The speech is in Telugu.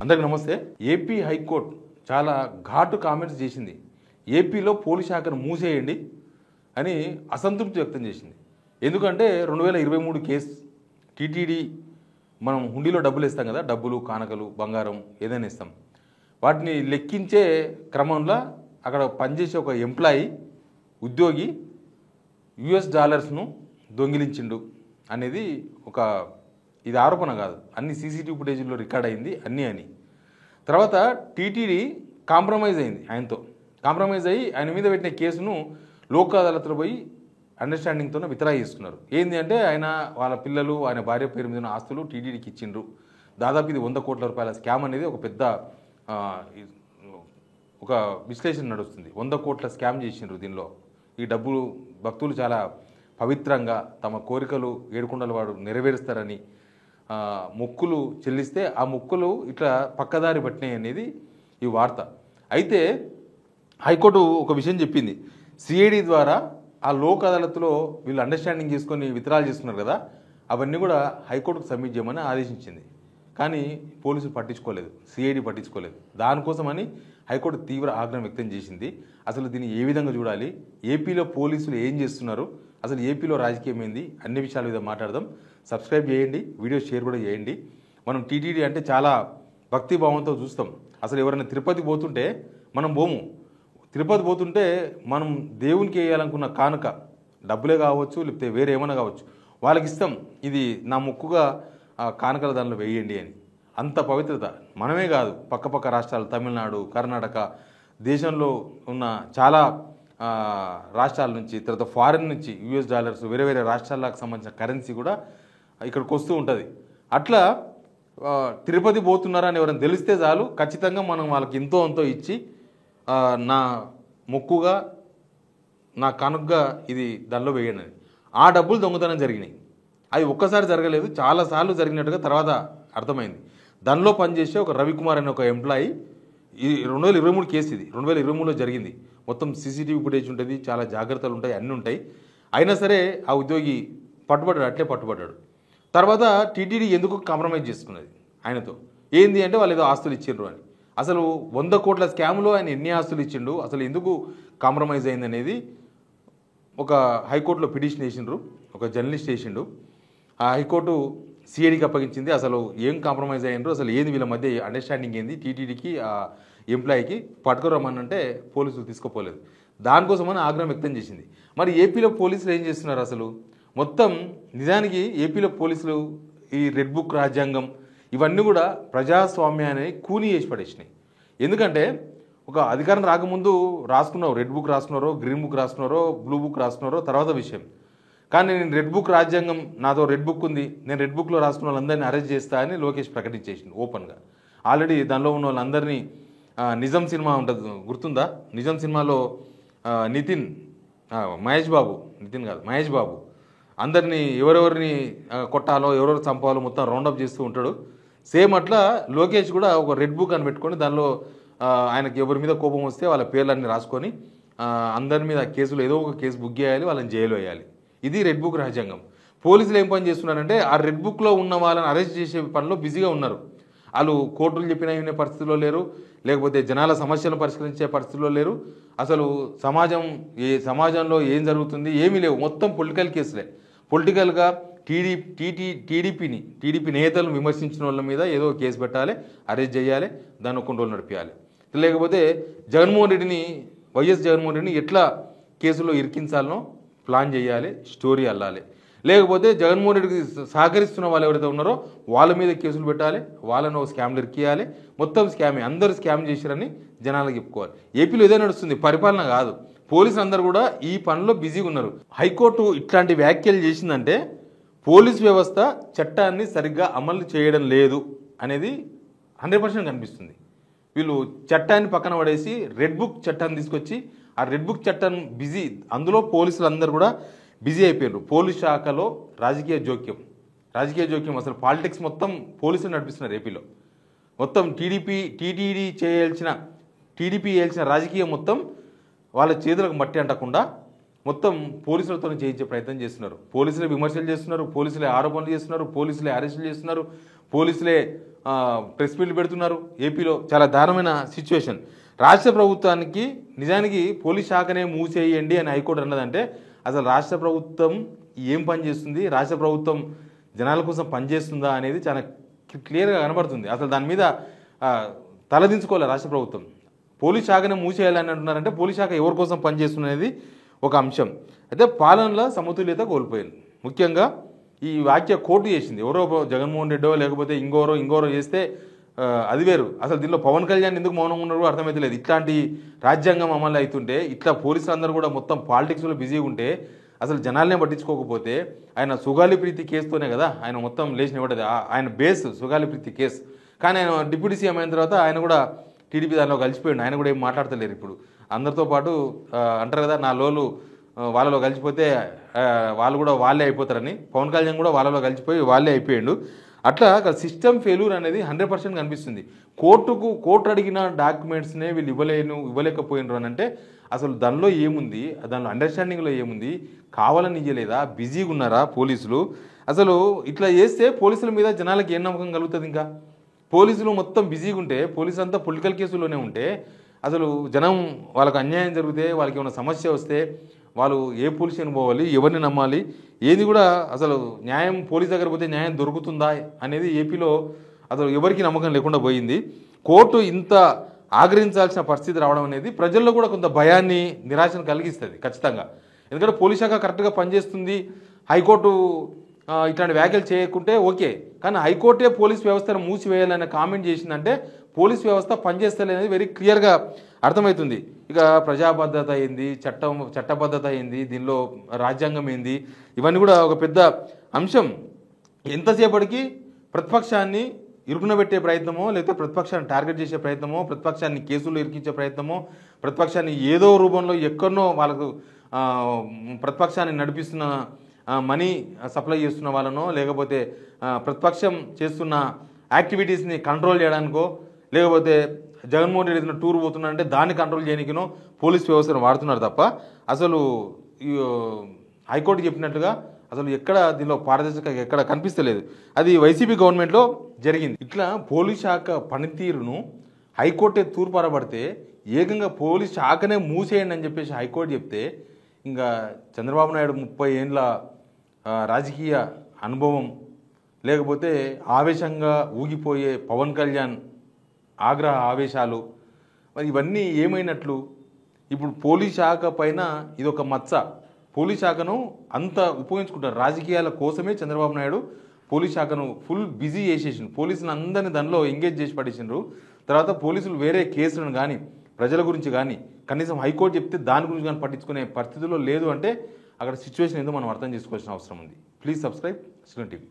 అందరికీ నమస్తే. ఏపీ హైకోర్టు చాలా ఘాటు కామెంట్స్ చేసింది. ఏపీలో పోలీస్ శాఖను మూసేయండి అని అసంతృప్తి వ్యక్తం చేసింది. ఎందుకంటే 2023 కేసు టీటీడీ మనం హుండీలో డబ్బులు ఇస్తాం కదా, డబ్బులు కానకలు బంగారం ఏదైనా ఇస్తాం, వాటిని లెక్కించే క్రమంలో అక్కడ పనిచేసే ఒక ఎంప్లాయీ ఉద్యోగి $ను దొంగిలించిండు అనేది ఒక ఇది ఆరోపణ కాదు, అన్ని సీసీటీవీ ఫుటేజీల్లో రికార్డ్ అయింది అని తర్వాత టీటీడీ కాంప్రమైజ్ అయింది. ఆయనతో కాంప్రమైజ్ అయ్యి ఆయన మీద పెట్టిన కేసును లోక్ అదాలత్లో పోయి అండర్స్టాండింగ్తో విత్డ్రా చేసుకున్నారు. ఏంది అంటే ఆయన వాళ్ళ పిల్లలు ఆయన భార్య పేరు మీద ఉన్న ఆస్తులు టీటీడీకి ఇచ్చిండ్రు. దాదాపు ఇది 100 కోట్ల రూపాయల స్కామ్ అనేది ఒక పెద్ద ఒక విశ్లేషణ నడుస్తుంది. 100 కోట్ల స్కామ్ చేసిండ్రు. దీనిలో ఈ డబ్బులు భక్తులు చాలా పవిత్రంగా తమ కోరికలు ఏడుకొండల వాడు నెరవేరుస్తారని మొక్కులు చెల్లిస్తే ఆ మొక్కులు ఇట్లా పక్కదారి పట్టినాయి అనేది ఈ వార్త. అయితే హైకోర్టు ఒక విషయం చెప్పింది. సిఐడి ద్వారా ఆ లోక్ అదాలత్లో వీళ్ళు అండర్స్టాండింగ్ చేసుకొని విత్డ్రాల్ చేసుకున్నారు కదా, అవన్నీ కూడా హైకోర్టుకు సబ్మిట్ చేయమని ఆదేశించింది. కానీ పోలీసులు పట్టించుకోలేదు, సిఐడి పట్టించుకోలేదు. దానికోసమని హైకోర్టు తీవ్ర ఆగ్రహం వ్యక్తం చేసింది. అసలు దీన్ని ఏ విధంగా చూడాలి, ఏపీలో పోలీసులు ఏం చేస్తున్నారు, అసలు ఏపీలో రాజకీయం ఏంది, అన్ని విషయాల మీద మాట్లాడదాం. సబ్స్క్రైబ్ చేయండి, వీడియో షేర్ కూడా చేయండి. మనం టీటీడీ అంటే చాలా భక్తిభావంతో చూస్తాం. అసలు ఎవరైనా తిరుపతి పోతుంటే మనం పోము. తిరుపతి పోతుంటే మనం దేవునికి వేయాలనుకున్న కానుక డబ్బులే కావచ్చు, లేకపోతే వేరే ఏమైనా కావచ్చు, వాళ్ళకి ఇస్తాం, ఇది నా మొక్కుగా కానుకల దానిలో వేయండి అని. అంత పవిత్రత. మనమే కాదు, పక్కపక్క రాష్ట్రాలు తమిళనాడు, కర్ణాటక, దేశంలో ఉన్న చాలా రాష్ట్రాల నుంచి, తర్వాత ఫారిన్ నుంచి $, వేరే వేరే రాష్ట్రాలకు సంబంధించిన కరెన్సీ కూడా ఇక్కడికి వస్తూ ఉంటుంది. అట్లా తిరుపతి పోతున్నారని ఎవరైనా తెలిస్తే చాలు, ఖచ్చితంగా మనం వాళ్ళకి ఎంతో అంతో ఇచ్చి నా మొక్కుగా నా కానుకగా ఇది దానిలో వేయండి. ఆ డబ్బులు దొంగతనం జరిగినాయి. అది ఒక్కసారి జరగలేదు, చాలాసార్లు జరిగినట్టుగా తర్వాత అర్థమైంది. దానిలో పనిచేసే ఒక రవికుమార్ అనే ఒక ఎంప్లాయీ, ఈ 2023 కేసు, ఇది 2023లో జరిగింది. మొత్తం సీసీటీవీ ఫుటేజ్ ఉంటుంది, చాలా జాగ్రత్తలు ఉంటాయి, అన్నీ ఉంటాయి. అయినా సరే ఆ ఉద్యోగి పట్టుబడ్డాడు, అట్లే పట్టుబడ్డాడు. తర్వాత టీటీడీ ఎందుకు కాంప్రమైజ్ చేసుకున్నది ఆయనతో, ఏంది అంటే వాళ్ళు ఏదో ఆస్తులు ఇచ్చిండ్రు అని. అసలు 100 కోట్ల స్కామ్లో ఆయన ఎన్ని ఆస్తులు ఇచ్చిండు, అసలు ఎందుకు కాంప్రమైజ్ అయింది అనేది ఒక హైకోర్టులో పిటిషన్ వేసిండ్రు, ఒక జర్నలిస్ట్ వేసిండు. ఆ హైకోర్టు సిఐడికి అప్పగించింది. అసలు ఏం కాంప్రమైజ్ అయ్యిండ్రు, అసలు ఏంది వీళ్ళ మధ్య అండర్స్టాండింగ్ ఏంది, టీటీడీకి ఆ ఎంప్లాయీకి పట్టుకురమ్మనంటే పోలీసులు తీసుకోపోలేదు. దానికోసమని ఆగ్రహం వ్యక్తం చేసింది. మరి ఏపీలో పోలీసులు ఏం చేస్తున్నారు అసలు? మొత్తం నిజానికి ఏపీలో పోలీసులు ఈ రెడ్ బుక్ రాజ్యాంగం ఇవన్నీ కూడా ప్రజాస్వామ్యాన్ని కూని చేసి పడేసినాయి. ఎందుకంటే ఒక అధికారం రాకముందు రాసుకున్నావు, రెడ్ బుక్ రాసుకున్నారో, గ్రీన్ బుక్ రాసుకున్నారో, బ్లూ బుక్ రాసుకున్నారో తర్వాత విషయం. కానీ నేను రెడ్ బుక్ రాజ్యాంగం, నాతో రెడ్ బుక్ ఉంది, నేను రెడ్ బుక్లో రాసుకున్న వాళ్ళందరినీ అరెస్ట్ చేస్తా అని లోకేష్ ప్రకటించేసింది ఓపెన్గా. ఆల్రెడీ దానిలో ఉన్న వాళ్ళందరినీ నిజం సినిమా ఉంటుంది గుర్తుందా, నిజం సినిమాలో మహేష్ బాబు అందరినీ ఎవరెవరిని కొట్టాలో ఎవరెవరు చంపాలో మొత్తం రౌండప్ చేస్తూ ఉంటాడు. సేమ్ అట్లా లోకేష్ కూడా ఒక రెడ్ బుక్ అని పెట్టుకొని దానిలో ఆయనకి ఎవరి మీద కోపం వస్తే వాళ్ళ పేర్లన్నీ రాసుకొని అందరి మీద కేసులు ఏదో ఒక కేసు బుక్ చేయాలి, వాళ్ళని జైలు వేయాలి. ఇది రెడ్ బుక్ రాజ్యాంగం. పోలీసులు ఏం పని చేస్తున్నారంటే ఆ రెడ్ బుక్లో ఉన్న వాళ్ళని అరెస్ట్ చేసే పనిలో బిజీగా ఉన్నారు. వాళ్ళు కోర్టులు చెప్పినా వినే పరిస్థితిలో లేరు, లేకపోతే జనాల సమస్యలను పరిష్కరించే పరిస్థితిలో లేరు. అసలు సమాజంలో ఏం జరుగుతుంది ఏమీ లేవు, మొత్తం పొలిటికల్ కేసులే. పొలిటికల్గా టీడీపీ నేతలను విమర్శించిన వాళ్ళ మీద ఏదో కేసు పెట్టాలి, అరెస్ట్ చేయాలి, దాన్ని కొన్ని రోజులు నడిపించాలి. లేకపోతే వైఎస్ జగన్మోహన్ రెడ్డిని ఎట్లా కేసులో ఇరికించాలనో ప్లాన్ చేయాలి, స్టోరీ అల్లాలి. లేకపోతే జగన్మోహన్ రెడ్డికి సహకరిస్తున్న వాళ్ళు ఎవరైతే ఉన్నారో వాళ్ళ మీద కేసులు పెట్టాలి, వాళ్ళను స్కామ్లు ఇరికియాలి. మొత్తం స్కామే, అందరూ స్కామ్ చేశారని జనాలకు చెప్పుకోవాలి. ఏపీలో ఏదో నడుస్తుంది, పరిపాలన కాదు. పోలీసులు అందరూ కూడా ఈ పనిలో బిజీగా ఉన్నారు. హైకోర్టు ఇట్లాంటి వ్యాఖ్యలు చేసిందంటే పోలీస్ వ్యవస్థ చట్టాన్ని సరిగ్గా అమలు చేయడం లేదు అనేది 100% కనిపిస్తుంది. వీళ్ళు చట్టాన్ని పక్కన పడేసి రెడ్ బుక్ చట్టాన్ని తీసుకొచ్చి ఆ రెడ్ బుక్ చట్టం బిజీ, అందులో పోలీసులు అందరూ కూడా బిజీ అయిపోయారు. పోలీస్ శాఖలో రాజకీయ జోక్యం అసలు పాలిటిక్స్ మొత్తం పోలీసులు నడిపిస్తున్నారు ఏపీలో. మొత్తం టీటీడీ చేయాల్సిన రాజకీయం మొత్తం వాళ్ళ చేతులకు మట్టి అంటకుండా మొత్తం పోలీసులతో చేయించే ప్రయత్నం చేస్తున్నారు. పోలీసులే విమర్శలు చేస్తున్నారు, పోలీసులే ఆరోపణలు చేస్తున్నారు, పోలీసులే అరెస్టులు చేస్తున్నారు, పోలీసులే ప్రెస్ మీట్లు పెడుతున్నారు. ఏపీలో చాలా దారుణమైన సిచ్యువేషన్. రాష్ట్ర ప్రభుత్వానికి నిజానికి పోలీస్ శాఖనే మూసేయండి అని హైకోర్టు అన్నదంటే అసలు రాష్ట్ర ప్రభుత్వం ఏం పని చేస్తుంది, రాష్ట్ర ప్రభుత్వం జనాల కోసం పనిచేస్తుందా అనేది చాలా క్లియర్గా కనబడుతుంది. అసలు దాని మీద తలదించుకోవాలి రాష్ట్ర ప్రభుత్వం. పోలీస్ శాఖనే మూసేయాలని అంటున్నారంటే పోలీస్ శాఖ ఎవరి కోసం పనిచేస్తున్నది ఒక అంశం. అయితే పాలనలో సమతుల్యత కోల్పోయింది. ముఖ్యంగా ఈ వ్యాఖ్య కోర్టు చేసింది. ఎవరో జగన్మోహన్ రెడ్డో లేకపోతే ఇంకోరో చేస్తే అది వేరు. అసలు దీనిలో పవన్ కళ్యాణ్ ఎందుకు మౌనంగా ఉన్నారో అర్థమైతే లేదు. ఇట్లాంటి రాజ్యాంగం అమలు అవుతుంటే ఇట్లా పోలీసులు అందరూ కూడా మొత్తం పాలిటిక్స్లో బిజీగా ఉంటే అసలు జనాలనే పట్టించుకోకపోతే ఆయన సుగాలి ప్రీతి కేసుతోనే కదా ఆయన మొత్తం లేచి నిలబడ్డది. ఆయన బేస్ సుగాలి ప్రీతి కేసు. కానీ ఆయన డిప్యూటీ సీఎం అయిన తర్వాత ఆయన కూడా టీడీపీ దానిలో కలిసిపోయాడు. ఆయన కూడా ఏం మాట్లాడతలేరు. ఇప్పుడు అందరితో పాటు అంటారు కదా, నా లోలు వాళ్ళలో కలిసిపోతే వాళ్ళు కూడా వాళ్ళే అయిపోతారని. పవన్ కళ్యాణ్ కూడా వాళ్ళలో కలిసిపోయి వాళ్ళే అయిపోయాడు. అట్లా సిస్టమ్ ఫెయిల్యూర్ అనేది 100% కనిపిస్తుంది. కోర్టు అడిగిన డాక్యుమెంట్స్నే వీళ్ళు ఇవ్వలేకపోయినారు అని అంటే అసలు దానిలో ఏముంది, దానిలో అండర్స్టాండింగ్లో ఏముంది, కావాలని ఇయ్యలేదా, బిజీగా ఉన్నారా పోలీసులు? అసలు ఇట్లా చేస్తే పోలీసుల మీద జనాలకు ఏం నమ్మకం కలుగుతుంది? ఇంకా పోలీసులు మొత్తం బిజీగా ఉంటే, పోలీసులు అంతా పొలిటికల్ కేసుల్లోనే ఉంటే అసలు జనం వాళ్ళకు అన్యాయం జరిగితే, వాళ్ళకి ఏమైనా సమస్య వస్తే వాళ్ళు ఏ పోలీస్ స్టేషన్ పోవాలి, ఎవరిని నమ్మాలి, ఏది కూడా అసలు న్యాయం పోలీస్ దగ్గర పోతే న్యాయం దొరుకుతుందా అనేది ఏపీలో అసలు ఎవరికి నమ్మకం లేకుండా పోయింది. కోర్టు ఇంత ఆగ్రహించాల్సిన పరిస్థితి రావడం అనేది ప్రజల్లో కూడా కొంత భయాన్ని, నిరాశను కలిగిస్తుంది ఖచ్చితంగా. ఎందుకంటే పోలీస్ శాఖ కరెక్ట్గా పనిచేస్తుంది, హైకోర్టు ఇట్లాంటి వ్యాఖ్యలు చేయకుంటే ఓకే. కానీ హైకోర్టే పోలీస్ వ్యవస్థను మూసివేయాలనే కామెంట్ చేసిందంటే పోలీస్ వ్యవస్థ పనిచేస్తలేఅనేది వెరీ క్లియర్గా అర్థమవుతుంది. ఇక ప్రజాబద్ధత ఏంది, చట్టబద్ధత ఏంది, దీనిలో రాజ్యాంగం ఏంది, ఇవన్నీ కూడా ఒక పెద్ద అంశం. ఎంతసేపటికి ప్రతిపక్షాన్ని ఇరుకునబెట్టే ప్రయత్నమో, లేకపోతే ప్రతిపక్షాన్ని టార్గెట్ చేసే ప్రయత్నమో, ప్రతిపక్షాన్ని కేసుల్లో ఇరికించే ప్రయత్నమో, ప్రతిపక్షాన్ని ఏదో రూపంలో ఎక్కడనో వాళ్ళకు ప్రతిపక్షాన్ని నడిపిస్తున్న మనీ సప్లై చేస్తున్న వాళ్ళనో, లేకపోతే ప్రతిపక్షం చేస్తున్న యాక్టివిటీస్ని కంట్రోల్ చేయడానికో, లేకపోతే జగన్మోహన్ రెడ్డి ఏదైనా టూర్ పోతున్నారంటే దాన్ని కంట్రోల్ చేయడానికినో పోలీస్ వ్యవస్థను వాడుతున్నారు తప్ప అసలు హైకోర్టు చెప్పినట్టుగా అసలు ఎక్కడ దీనిలో పారదర్శకత ఎక్కడ కనిపిస్తలేదు. అది వైసీపీ గవర్నమెంట్లో జరిగింది. ఇట్లా పోలీస్ శాఖ పనితీరును హైకోర్టే తూర్పారబడితే ఏకంగా పోలీస్ శాఖనే మూసేయండి అని చెప్పేసి హైకోర్టు చెప్తే ఇంకా చంద్రబాబు నాయుడు 30 ఏండ్ల రాజకీయ అనుభవం, లేకపోతే ఆవేశంగా ఊగిపోయే పవన్ కళ్యాణ్ ఆగ్రహ ఆవేశాలు, మరి ఇవన్నీ ఏమైనట్లు? ఇప్పుడు పోలీస్ శాఖ పైన ఇదొక మచ్చ. పోలీస్ శాఖను అంత ఉపయోగించుకుంటారు రాజకీయాల కోసమే. చంద్రబాబు నాయుడు పోలీస్ శాఖను ఫుల్ బిజీ చేసేసిండు, పోలీసులు అందరినీ దానిలో ఎంగేజ్ చేసి పడేసిండ్రు. తర్వాత పోలీసులు వేరే కేసులను కానీ, ప్రజల గురించి కానీ, కనీసం హైకోర్టు చెప్తే దాని గురించి కానీ పట్టించుకునే పరిస్థితుల్లో లేదు అంటే అక్కడ సిచ్యువేషన్ ఏదో మనం అర్థం చేసుకోవాల్సిన అవసరం ఉంది. Please subscribe Suman TV.